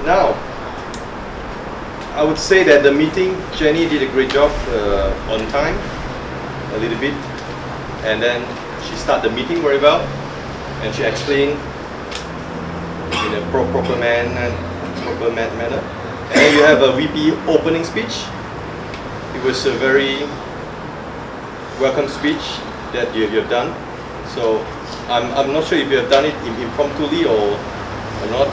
Now, I would say that the meeting, Jenny did a great job on time, a little bit, and then she started the meeting very well, and she explained in a proper manner. And then you have a VP opening speech. It was a very welcome speech that you have done. So I'm not sure if you have done it impromptu or not.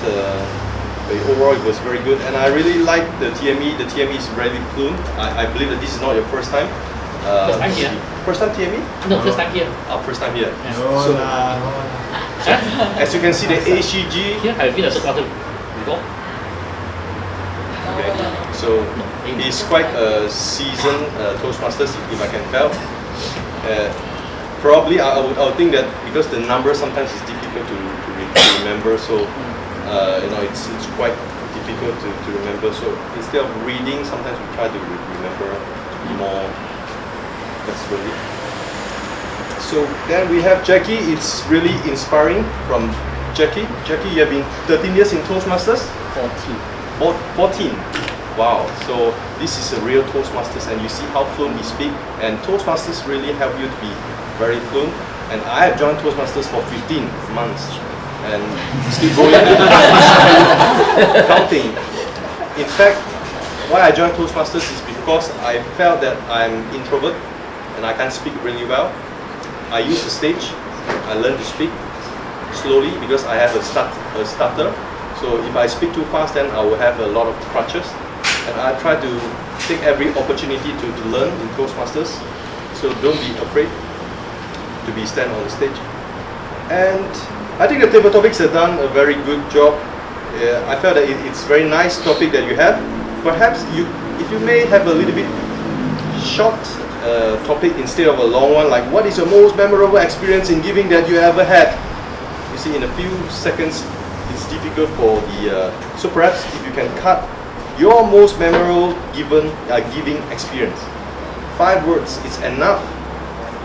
But overall, it was very good, and I really like the TME. The TME is really fluent. I believe that this is not your first time. First time here. First time TME? No, first time here. First time here. Yeah. So, as you can see, the ACG. Here I've been a supporter before. Okay. So he's quite a seasoned Toastmasters, if I can tell. Probably I would think that because the number sometimes is difficult to remember, so it's quite difficult to remember. So instead of reading, sometimes we try to remember more. That's really. So then we have Jackie. It's really inspiring from Jackie. Jackie, you have been 13 years in Toastmasters. 14. Wow. So this is a real Toastmasters, and you see how fluent he speak. And Toastmasters really help you to be very fluent. And I have joined Toastmasters for 15 months. And still going counting. In fact, why I joined Toastmasters is because I felt that I'm introvert and I can't speak really well. I use the stage. I learn to speak slowly because I have a stutter. So if I speak too fast, then I will have a lot of crutches. And I try to take every opportunity to learn in Toastmasters. So don't be afraid to be stand on the stage. And I think the table topics have done a very good job. I felt that it's very nice topic that you have. Perhaps if you may have a little bit short topic instead of a long one, like what is your most memorable experience in giving that you ever had? You see, in a few seconds, it's difficult for the. So perhaps if you can cut your most memorable giving experience. 5 words is enough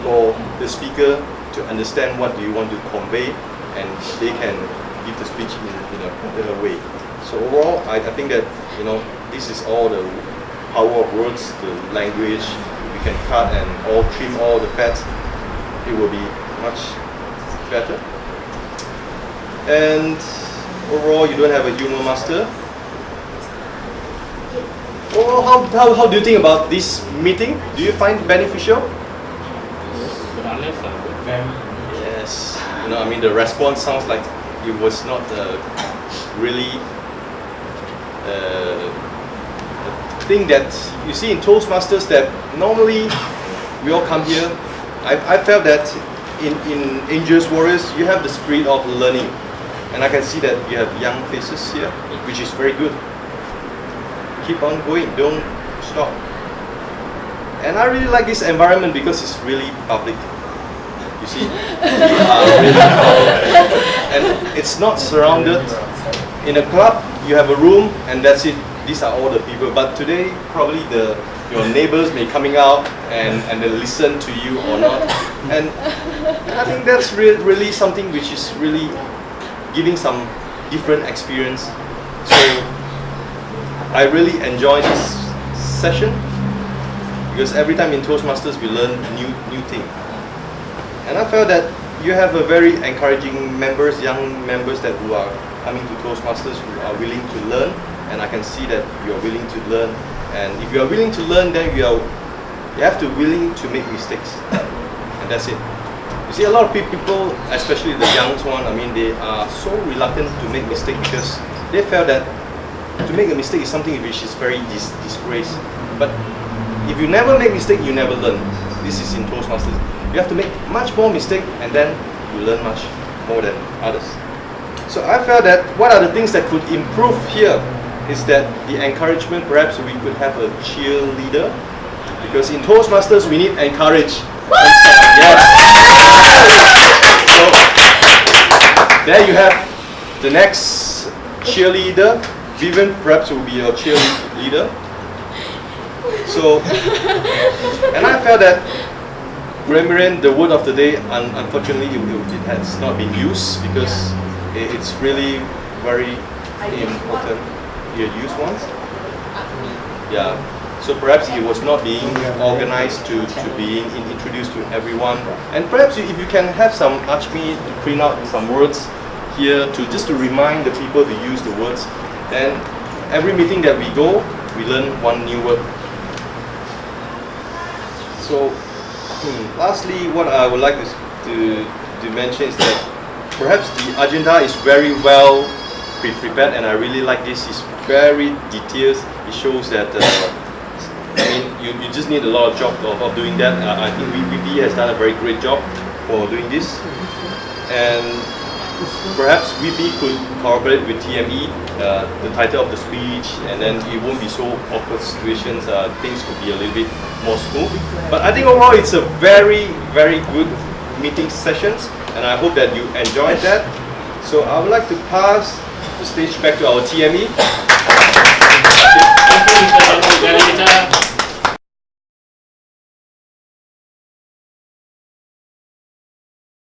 for the speaker to understand what do you want to convey, and they can give the speech in a better way. So overall, I think that this is all the power of words, the language. We can cut and trim all the fats. It will be much better. And overall, you don't have a humor master. Overall, how do you think about this meeting? Do you find it beneficial? Yes. The response sounds like it was not really a thing that you see in Toastmasters that normally we all come here. I felt that in Angels Warriors, you have the spirit of learning. And I can see that you have young faces here, which is very good. Keep on going, don't stop. And I really like this environment because it's really public. You see, we are really and it's not surrounded. In a club, you have a room and that's it. These are all the people. But today, probably your neighbors may coming out and they listen to you or not. And I think that's really something which is really giving some different experience. So I really enjoy this session because every time in Toastmasters we learn new thing. And I felt that you have a very encouraging members, young members that who are coming to Toastmasters who are willing to learn, and I can see that you are willing to learn. And if you are willing to learn, then you have to willing to make mistakes, and that's it. You see, a lot of people, especially the young one, they are so reluctant to make mistakes because they felt that to make a mistake is something which is very disgrace. But if you never make mistake, you never learn. This is in Toastmasters. You have to make much more mistake and then you learn much more than others. So I felt that what are the things that could improve here is that the encouragement, perhaps we could have a cheerleader, because in Toastmasters we need encourage. Yes. So there you have the next cheerleader. Vivian perhaps will be your cheerleader. So, and I felt that Grammarian, the word of the day, unfortunately it has not been used because it's really very important. you used once? Yeah. So perhaps it was not being organized to being introduced to everyone. And perhaps if you can have some Archme to print out some words here to just to remind the people to use the words. And every meeting that we go, we learn one new word. So lastly, what I would like to mention is that perhaps the agenda is very well prepared, and I really like this. It's very detailed. It shows that I mean, you just need a lot of job of doing that. I think VP has done a very great job for doing this, and perhaps VP could cooperate with TME, the title of the speech, and then it won't be so awkward situations. Things could be a little bit more smooth. But I think overall it's a very, very good meeting sessions, and I hope that you enjoyed that. So I would like to pass the stage back to our TME.